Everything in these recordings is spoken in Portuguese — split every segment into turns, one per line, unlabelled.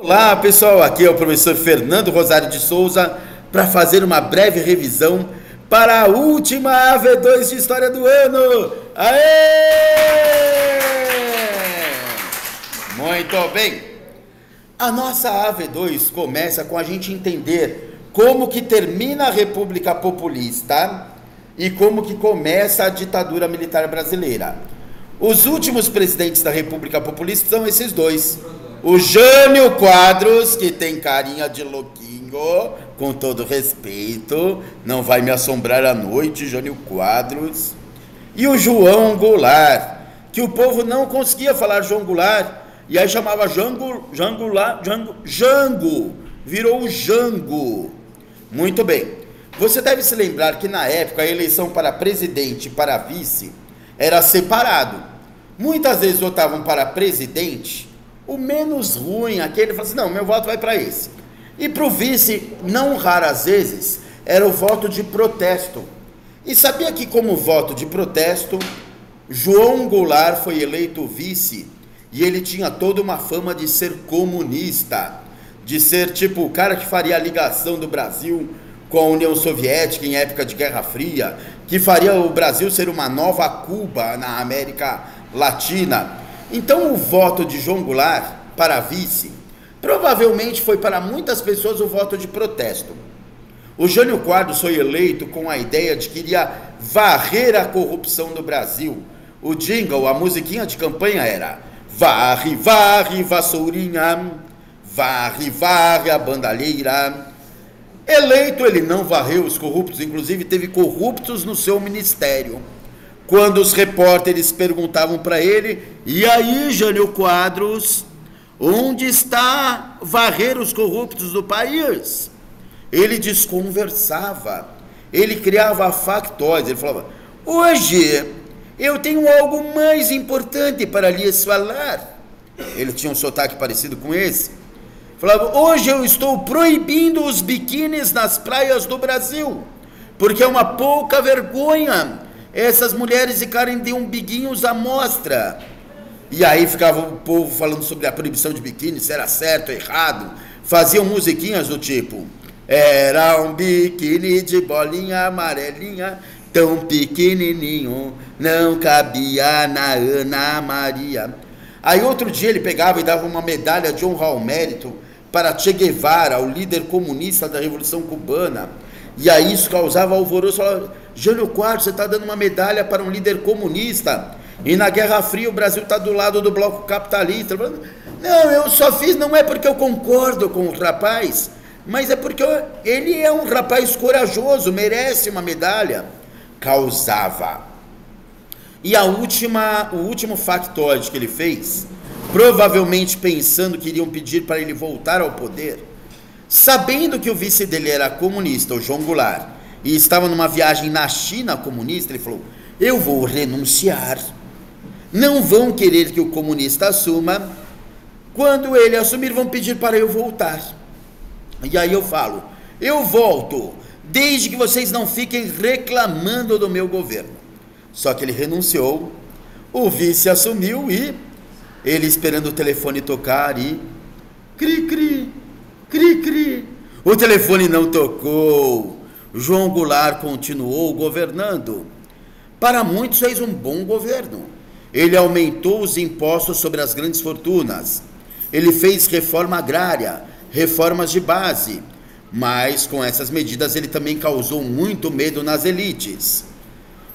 Olá pessoal, aqui é o professor Fernando Rosário de Souza para fazer uma breve revisão para a última AV2 de História do ano. Aê! Muito bem! A nossa AV2 começa com a gente entender como que termina a República Populista e como que começa a ditadura militar brasileira. Os últimos presidentes da República Populista são esses dois. O Jânio Quadros, que tem carinha de louquinho, com todo respeito, não vai me assombrar à noite, Jânio Quadros. E o João Goulart, que o povo não conseguia falar João Goulart, e aí chamava Jango, virou o Jango. Muito bem. Você deve se lembrar que na época a eleição para presidente e para vice era separado. Muitas vezes votavam para presidente o menos ruim, aquele falou assim, não, meu voto vai para esse. E para o vice, não raras vezes, era o voto de protesto. E sabia que como voto de protesto, João Goulart foi eleito vice, e ele tinha toda uma fama de ser comunista, de ser tipo o cara que faria a ligação do Brasil com a União Soviética em época de Guerra Fria, que faria o Brasil ser uma nova Cuba na América Latina. Então o voto de João Goulart para vice, provavelmente foi para muitas pessoas o voto de protesto. O Jânio Quadros foi eleito com a ideia de que iria varrer a corrupção do Brasil. O jingle, a musiquinha de campanha era varre, varre, vassourinha, varre, varre a bandalheira. Eleito, ele não varreu os corruptos, inclusive teve corruptos no seu ministério. Quando os repórteres perguntavam para ele, e aí, Jânio Quadros, onde está varrer os corruptos do país? Ele desconversava, ele criava factóides, ele falava, hoje eu tenho algo mais importante para lhes falar. Ele tinha um sotaque parecido com esse. Falava, hoje eu estou proibindo os biquínis nas praias do Brasil, porque é uma pouca vergonha essas mulheres ficarem de umbiguinhos à mostra. E aí ficava o povo falando sobre a proibição de biquíni, se era certo ou errado. Faziam musiquinhas do tipo, era um biquíni de bolinha amarelinha, tão pequenininho, não cabia na Ana Maria. Aí outro dia ele pegava e dava uma medalha de honra ao mérito para Che Guevara, o líder comunista da Revolução Cubana. E aí isso causava alvoroço. Falava, Jânio Quadros, você está dando uma medalha para um líder comunista, e na Guerra Fria o Brasil está do lado do bloco capitalista. Falava, não, eu só fiz, não é porque eu concordo com o rapaz, mas é porque ele é um rapaz corajoso, merece uma medalha. Causava. E o último factoide que ele fez, provavelmente pensando que iriam pedir para ele voltar ao poder, sabendo que o vice dele era comunista, o João Goulart, e estava numa viagem na China comunista, ele falou, eu vou renunciar, não vão querer que o comunista assuma, quando ele assumir vão pedir para eu voltar, e aí eu falo, eu volto, desde que vocês não fiquem reclamando do meu governo. Só que ele renunciou, o vice assumiu e ele esperando o telefone tocar e cri, cri, cri, cri. O telefone não tocou. João Goulart continuou governando. Para muitos fez um bom governo. Ele aumentou os impostos sobre as grandes fortunas. Ele fez reforma agrária, reformas de base. Mas com essas medidas ele também causou muito medo nas elites.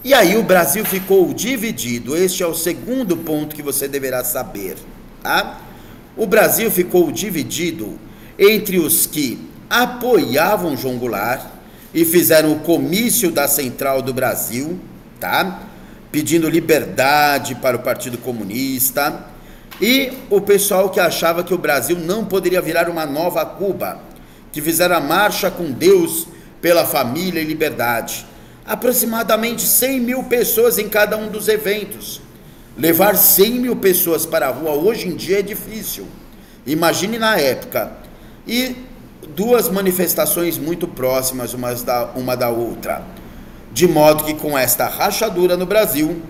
E aí o Brasil ficou dividido. Este é o segundo ponto que você deverá saber, tá? O Brasil ficou dividido entre os que apoiavam João Goulart e fizeram o comício da Central do Brasil, tá? Pedindo liberdade para o Partido Comunista, e o pessoal que achava que o Brasil não poderia virar uma nova Cuba, que fizeram a marcha com Deus pela família e liberdade. Aproximadamente 100 mil pessoas em cada um dos eventos. Levar 100 mil pessoas para a rua hoje em dia é difícil. Imagine na época. E duas manifestações muito próximas uma da outra. De modo que com esta rachadura no Brasil,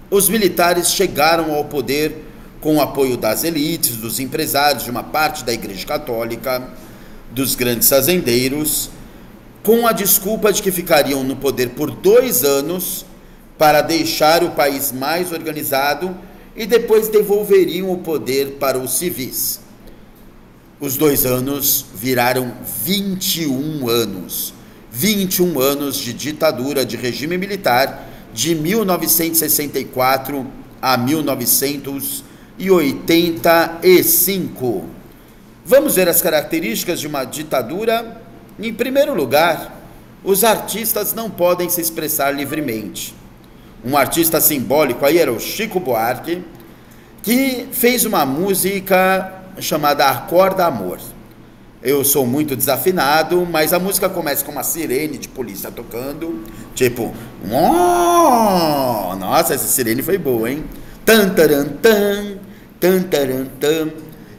os militares chegaram ao poder com o apoio das elites, dos empresários, de uma parte da Igreja Católica, dos grandes fazendeiros, com a desculpa de que ficariam no poder por 2 anos para deixar o país mais organizado e depois devolveriam o poder para os civis. Os 2 anos viraram 21 anos. 21 anos de ditadura, de regime militar, de 1964 a 1985. Vamos ver as características de uma ditadura? Em primeiro lugar, os artistas não podem se expressar livremente. Um artista simbólico aí era o Chico Buarque, que fez uma música chamada Acorda Amor. Eu sou muito desafinado, mas a música começa com uma sirene de polícia tocando, tipo, oh! Nossa, essa sirene foi boa, hein? Tan, taran, tan, tan, taran, tan.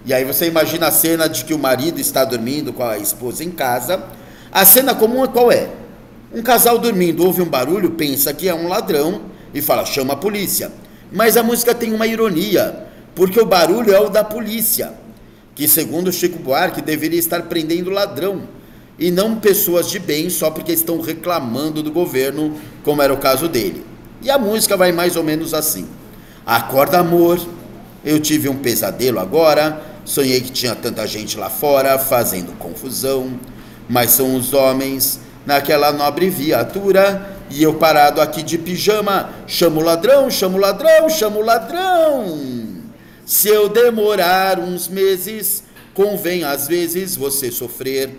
E aí você imagina a cena de que o marido está dormindo com a esposa em casa. A cena comum qual é? Um casal dormindo, ouve um barulho, pensa que é um ladrão e fala, chama a polícia. Mas a música tem uma ironia, porque o barulho é o da polícia, que segundo Chico Buarque deveria estar prendendo ladrão, e não pessoas de bem só porque estão reclamando do governo, como era o caso dele. E a música vai mais ou menos assim. Acorda amor, eu tive um pesadelo agora, sonhei que tinha tanta gente lá fora fazendo confusão, mas são os homens naquela nobre viatura, e eu parado aqui de pijama, chamo o ladrão, chamo o ladrão, chamo o ladrão. Se eu demorar uns meses, convém às vezes você sofrer,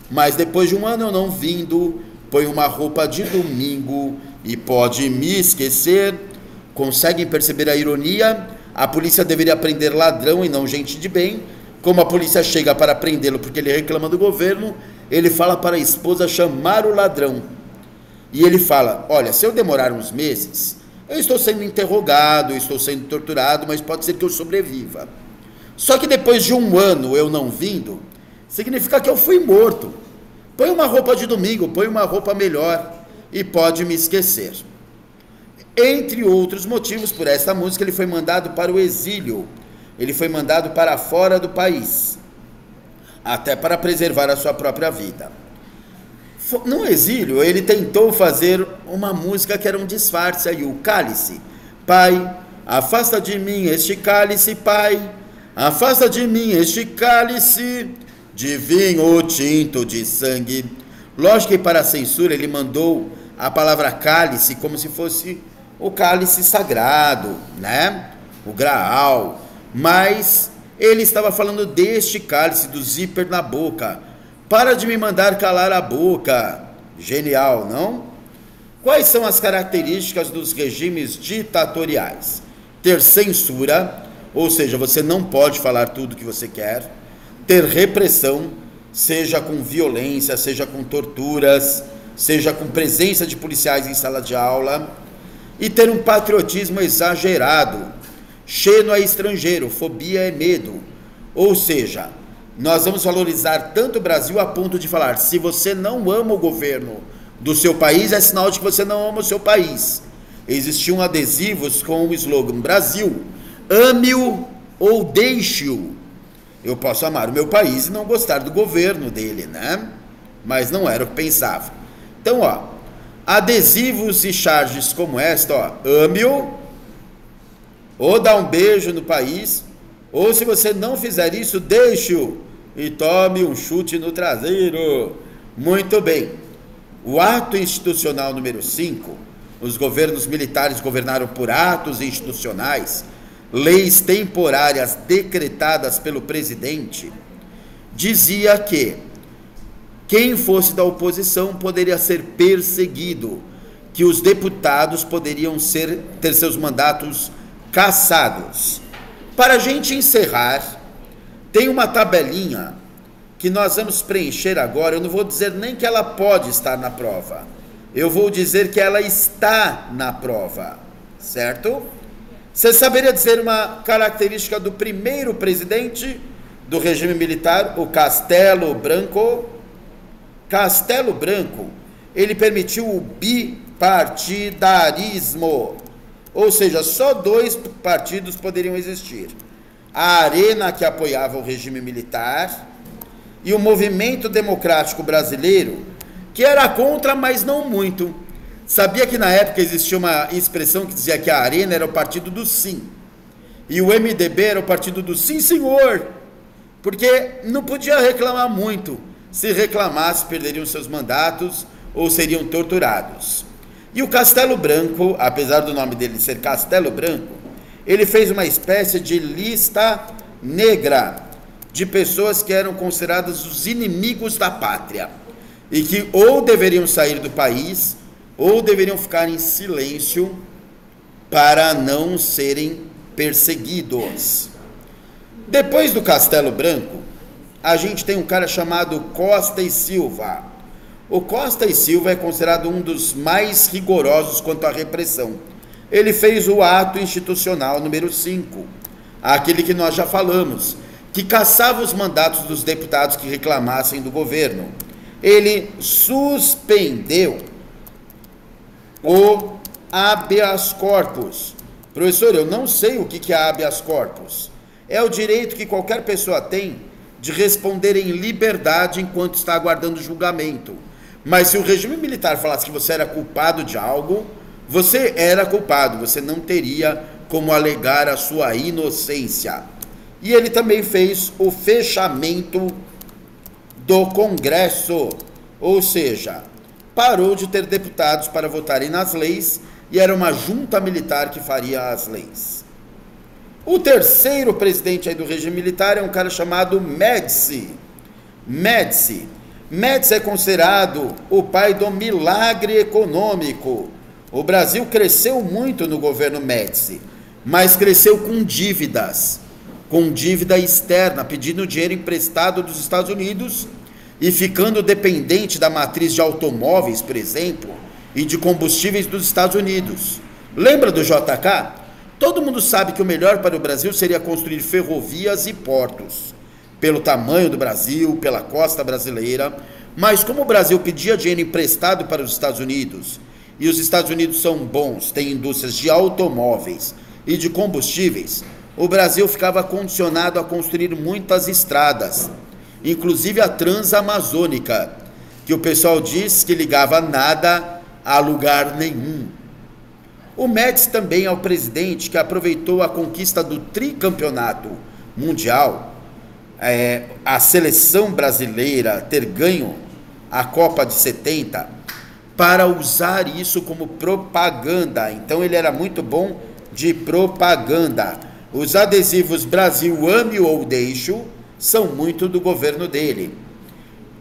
mas depois de 1 ano eu não vindo, põe uma roupa de domingo e pode me esquecer. Conseguem perceber a ironia? A polícia deveria prender ladrão e não gente de bem. Como a polícia chega para prendê-lo porque ele reclama do governo, ele fala para a esposa chamar o ladrão. E ele fala, olha, se eu demorar uns meses, eu estou sendo interrogado, eu estou sendo torturado, mas pode ser que eu sobreviva. Só que depois de 1 ano eu não vindo, significa que eu fui morto. Põe uma roupa de domingo, põe uma roupa melhor e pode me esquecer. Entre outros motivos, por esta música, ele foi mandado para o exílio. Ele foi mandado para fora do país, até para preservar a sua própria vida. No exílio, ele tentou fazer uma música que era um disfarce aí, o Cálice. Pai, afasta de mim este cálice, pai, afasta de mim este cálice de vinho tinto de sangue. Lógico que para a censura ele mandou a palavra cálice como se fosse o cálice sagrado, né? O graal. Mas ele estava falando deste cálice, do zíper na boca. Para de me mandar calar a boca. Genial, não? Quais são as características dos regimes ditatoriais? Ter censura, ou seja, você não pode falar tudo que você quer. Ter repressão, seja com violência, seja com torturas, seja com presença de policiais em sala de aula. E ter um patriotismo exagerado. Xeno é estrangeiro, fobia é medo. Ou seja, nós vamos valorizar tanto o Brasil a ponto de falar, se você não ama o governo do seu país, é sinal de que você não ama o seu país. Existiam adesivos com o slogan, Brasil, ame-o ou deixe-o. Eu posso amar o meu país e não gostar do governo dele, né? Mas não era o que pensava. Então, ó, adesivos e charges como esta, ó, ame-o, ou dá um beijo no país, ou se você não fizer isso, deixe-o e tome um chute no traseiro. Muito bem. O ato institucional número 5, os governos militares governaram por atos institucionais, leis temporárias decretadas pelo presidente, dizia que quem fosse da oposição poderia ser perseguido, que os deputados poderiam ter seus mandatos cassados. Para a gente encerrar, tem uma tabelinha que nós vamos preencher agora. Eu não vou dizer nem que ela pode estar na prova, eu vou dizer que ela está na prova, certo? Você saberia dizer uma característica do primeiro presidente do regime militar, o Castelo Branco? Castelo Branco, ele permitiu o bipartidarismo, ou seja, só 2 partidos poderiam existir, a Arena, que apoiava o regime militar, e o Movimento Democrático Brasileiro, que era contra, mas não muito. Sabia que na época existia uma expressão que dizia que a Arena era o partido do sim, e o MDB era o partido do sim, senhor, porque não podia reclamar muito. Se reclamasse, perderiam seus mandatos ou seriam torturados. E o Castelo Branco, apesar do nome dele ser Castelo Branco, ele fez uma espécie de lista negra de pessoas que eram consideradas os inimigos da pátria e que ou deveriam sair do país ou deveriam ficar em silêncio para não serem perseguidos. Depois do Castelo Branco, a gente tem um cara chamado Costa e Silva. O Costa e Silva é considerado um dos mais rigorosos quanto à repressão. Ele fez o ato institucional número 5, aquele que nós já falamos, que cassava os mandatos dos deputados que reclamassem do governo. Ele suspendeu o habeas corpus. Professor, eu não sei o que é habeas corpus. É o direito que qualquer pessoa tem de responder em liberdade enquanto está aguardando julgamento. Mas se o regime militar falasse que você era culpado de algo, você era culpado, você não teria como alegar a sua inocência. E ele também fez o fechamento do Congresso, ou seja, parou de ter deputados para votarem nas leis e era uma junta militar que faria as leis. O terceiro presidente aí do regime militar é um cara chamado Médici. Médici é considerado o pai do milagre econômico. O Brasil cresceu muito no governo Médici, mas cresceu com dívida externa, pedindo dinheiro emprestado dos Estados Unidos e ficando dependente da matriz de automóveis, por exemplo, e de combustíveis dos Estados Unidos. Lembra do JK? Todo mundo sabe que o melhor para o Brasil seria construir ferrovias e portos, pelo tamanho do Brasil, pela costa brasileira, mas como o Brasil pedia dinheiro emprestado para os Estados Unidos, e os Estados Unidos são bons, têm indústrias de automóveis e de combustíveis, o Brasil ficava condicionado a construir muitas estradas, inclusive a Transamazônica, que o pessoal diz que ligava nada a lugar nenhum. O Médici também é o presidente que aproveitou a conquista do tricampeonato mundial, a seleção brasileira ter ganho a Copa de 70, para usar isso como propaganda. Então ele era muito bom de propaganda. Os adesivos Brasil ame ou deixo são muito do governo dele.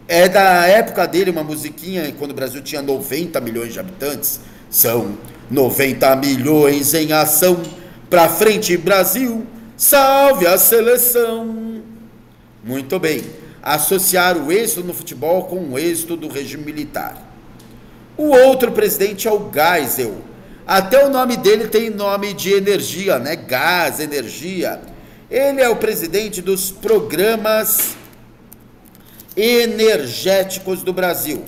É da época dele uma musiquinha, quando o Brasil tinha 90 milhões de habitantes. São 90 milhões em ação, pra frente Brasil, salve a seleção. Muito bem, associar o êxito no futebol com o êxito do regime militar. O outro presidente é o Geisel. Até o nome dele tem nome de energia, né? Gás, energia. Ele é o presidente dos programas energéticos do Brasil.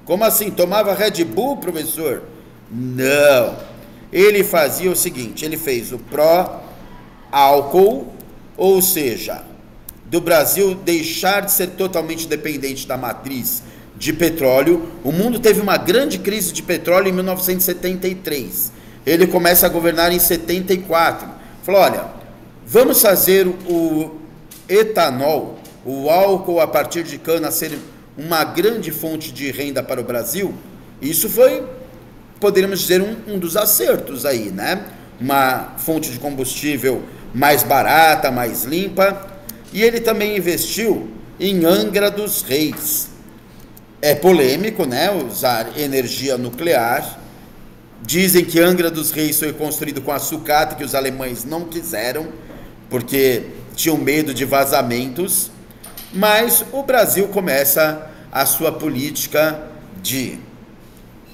Como assim? Tomava Red Bull, professor? Não. Ele fazia o seguinte, ele fez o pró-álcool, ou seja, do Brasil deixar de ser totalmente dependente da matriz de petróleo. O mundo teve uma grande crise de petróleo em 1973. Ele começa a governar em 74. Falou, olha, vamos fazer o etanol, o álcool a partir de cana ser uma grande fonte de renda para o Brasil. Isso foi, poderíamos dizer, um dos acertos aí, né? Uma fonte de combustível mais barata, mais limpa. E ele também investiu em Angra dos Reis. É polêmico, né, usar energia nuclear. Dizem que Angra dos Reis foi construído com a sucata, que os alemães não quiseram, porque tinham medo de vazamentos. Mas o Brasil começa a sua política de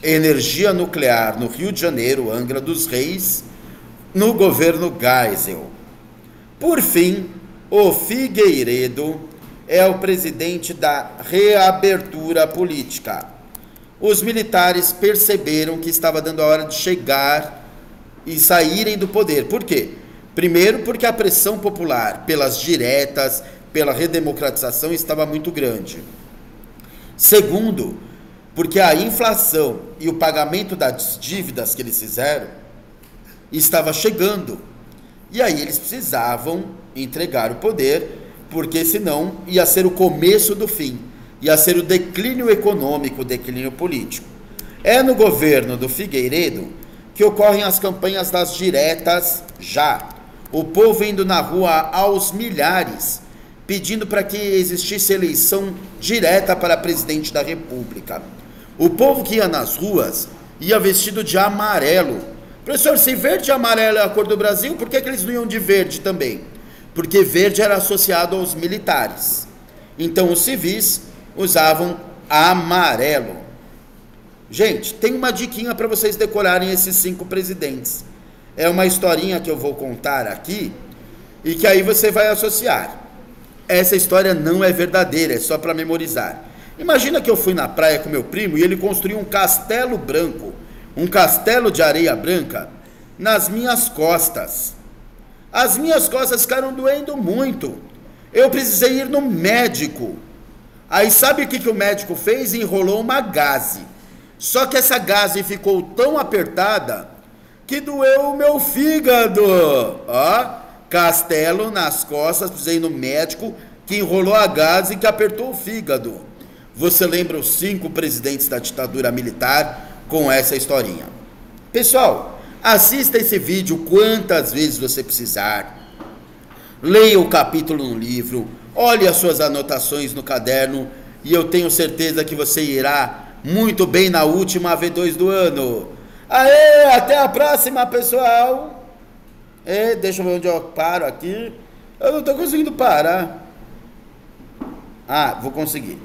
energia nuclear no Rio de Janeiro, Angra dos Reis, no governo Geisel. Por fim, o Figueiredo é o presidente da reabertura política. Os militares perceberam que estava dando a hora de chegar e saírem do poder. Por quê? Primeiro, porque a pressão popular pelas diretas, pela redemocratização estava muito grande. Segundo, porque a inflação e o pagamento das dívidas que eles fizeram estava chegando. E aí eles precisavam entregar o poder, porque senão ia ser o começo do fim, ia ser o declínio econômico, o declínio político. É no governo do Figueiredo que ocorrem as campanhas das diretas já. O povo indo na rua aos milhares, pedindo para que existisse eleição direta para presidente da República. O povo que ia nas ruas ia vestido de amarelo. Professor, se verde e amarelo é a cor do Brasil, por que eles não iam de verde também? Porque verde era associado aos militares. Então os civis usavam amarelo. Gente, tem uma diquinha para vocês decorarem esses 5 presidentes. É uma historinha que eu vou contar aqui e que aí você vai associar. Essa história não é verdadeira, é só para memorizar. Imagina que eu fui na praia com meu primo e ele construiu um castelo branco, um castelo de areia branca, nas minhas costas. As minhas costas ficaram doendo muito. Eu precisei ir no médico. Aí sabe o que o médico fez? Enrolou uma gaze. Só que essa gaze ficou tão apertada que doeu o meu fígado. Ó, castelo nas costas, precisei ir no médico que enrolou a gaze e que apertou o fígado. Você lembra os 5 presidentes da ditadura militar com essa historinha. Pessoal, assista esse vídeo quantas vezes você precisar. Leia o capítulo no livro, olhe as suas anotações no caderno e eu tenho certeza que você irá muito bem na última V2 do ano. Aê, até a próxima, pessoal. Deixa eu ver onde eu paro aqui. Eu não estou conseguindo parar. Vou conseguir.